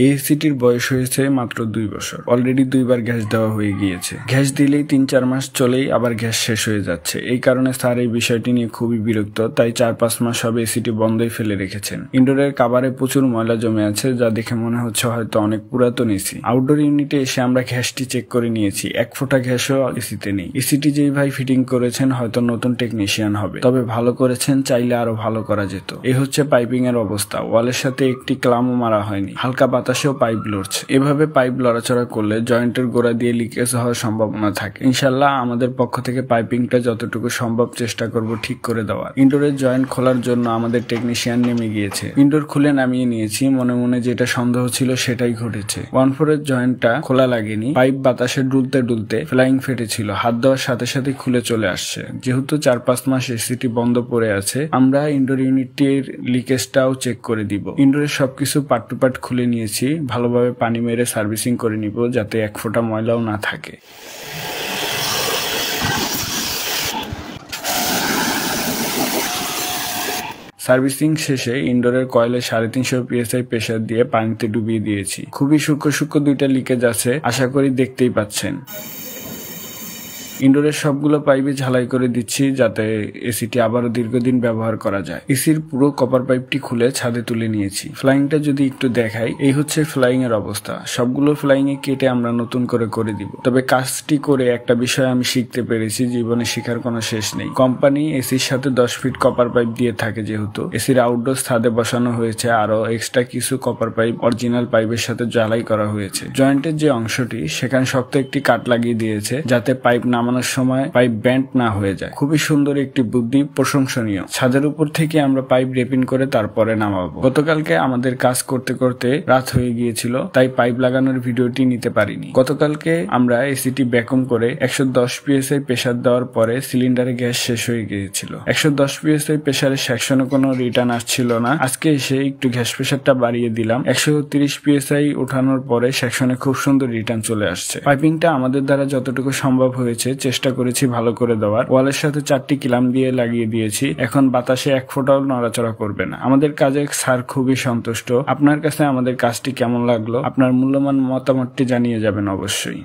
এই এসিটির বয়স হয়েছে মাত্র 2 বছর। অলরেডি 2বার গ্যাস দেওয়া হয়ে গিয়েছে। গ্যাস দিলেই 3-4 মাস চলেই আবার গ্যাস শেষ হয়ে যাচ্ছে। এই কারণে স্যার এই বিষয়টি নিয়ে খুবই বিরক্ত, তাই 4-5 মাস হবে এসিটি বন্ধই ফেলে রেখেছেন। ইনডোরের কাভারে প্রচুর ময়লা জমে আছে, যা দেখে মনে হচ্ছে হয়তো অনেক পুরাতন এসি। আউটডোর ইউনিটে এসে আমরা গ্যাসটি চেক করে নিয়েছি, 1 ফোঁটা গ্যাসও এসিতে নেই। এসিটি যেই ভাই ফিটিং করেছেন হয়তো নতুন টেকনিশিয়ান হবে, তবে ভালো করেছেন, চাইলে আরো ভালো করা যেত। এই হচ্ছে পাইপিং এর অবস্থা। ওয়ালের সাথে একটি ক্লামও মারা হয়নি, হালকা বাতাসেও পাইপ লড়ছে। এভাবে পাইপ লড়াচড়া করলে জয়েন্টের গোড়া দিয়ে লিকেজ হওয়ার সম্ভাবনা থাকে। ইনশাল্লাহ আমাদের পক্ষ থেকে পাইপিংটা যতটুকু সম্ভব চেষ্টা করব ঠিক করে দেওয়ার। ইনডোরের জয়েন্ট খোলার জন্য আমাদের টেকনিশিয়ান নেমে গিয়েছে। ইনডোর খুলে নামিয়ে নিয়েছি, মনে মনে যেটা সন্দেহ ছিল সেটাই ঘটেছে। 1/4 জয়েন্টটা খোলা লাগেনি, পাইপ বাতাসে ডুলতে ডুলতে ফ্লাইং ফেটেছিল, হাত দেওয়ার সাথে সাথে খুলে চলে আসছে। যেহেতু 4-5 মাস এসিটি বন্ধ পড়ে আছে, আমরা ইনডোর ইউনিটের লিকেজটাও চেক করে দিব। ইনডোরের সবকিছু পার্ট টু পার্ট খুলে নিয়েছি, ভালোভাবে পানি মেরে সার্ভিসিং করে নিব যাতে 1 ফোঁটা ময়লাও না থাকে। সার্ভিসিং শেষে ইনডোরের কয়েলে 350 PSI প্রেসার দিয়ে পানিতে ডুবিয়ে দিয়েছি। খুবই সূক্ষ্ম সূক্ষ্ম 2টা লিকেজ আছে, আশা করি দেখতেই পাচ্ছেন। ইনডোরের সবগুলো পাইপে ঝালাই করে দিচ্ছি যাতে এসিটি আবারও দীর্ঘদিন ব্যবহার করা যায়। এসির পুরো কপার পাইপটি খুলে ছাদে তুলে নিয়েছি। ফ্লাইংটা যদি একটু দেখাই, এই হচ্ছে ফ্লাইং এর অবস্থা। সবগুলো ফ্লাইং এ কেটে আমরা নতুন করে দিব। তবে কাজটি করে একটা বিষয় আমি শিখতে পেরেছি, জীবনে শেখার কোনো শেষ নেই। কোম্পানি এসির সাথে 10 ফিট কপার পাইপ দিয়ে থাকে, যেহেতু এসির আউটডোর ছাদে বসানো হয়েছে, আরো এক্সট্রা কিছু কপার পাইপ অরিজিনাল পাইপের সাথে ঝালাই করা হয়েছে। জয়েন্টের যে অংশটি সেখানে শক্ত একটি কাট লাগিয়ে দিয়েছে যাতে পাইপ নামানোর সময় পাইপ ব্যান্ড না হয়ে যায়। খুবই সুন্দর একটি বুদ্ধি, প্রশংসনীয়। ছাদের উপর থেকে আমরা পাইপ রেপিং করে তারপরে নামাবো। গতকালকে আমাদের কাজ করতে করতে রাত হয়ে গিয়েছিল, তাই পাইপ লাগানোর ভিডিওটি নিতে পারিনি। গতকালকে আমরা এসিটি ভ্যাকুম করে 110 PSI প্রেসার দেওয়ার পরে সিলিন্ডারে গ্যাস শেষ হয়ে গিয়েছিল। 110 PSI প্রেসারের সেকশনে কোনো রিটার্ন আসছিল না। আজকে এসে একটু গ্যাস প্রেসারটা বাড়িয়ে দিলাম। 130 PSI উঠানোর পরে সেকশনে খুব সুন্দর রিটার্ন চলে আসছে। পাইপিংটা আমাদের দ্বারা যতটুকু সম্ভব হয়েছে চেষ্টা করেছি ভালো করে দেওয়ার। ওয়ালের সাথে 4টি কিলাম দিয়ে লাগিয়ে দিয়েছি, এখন বাতাসে 1 ফোঁটাও নড়াচড়া করবে না। আমাদের কাজে স্যার খুবই সন্তুষ্ট। আপনার কাছে আমাদের কাজটি কেমন লাগলো? আপনার মূল্যবান মতামতটি জানিয়ে যাবেন অবশ্যই।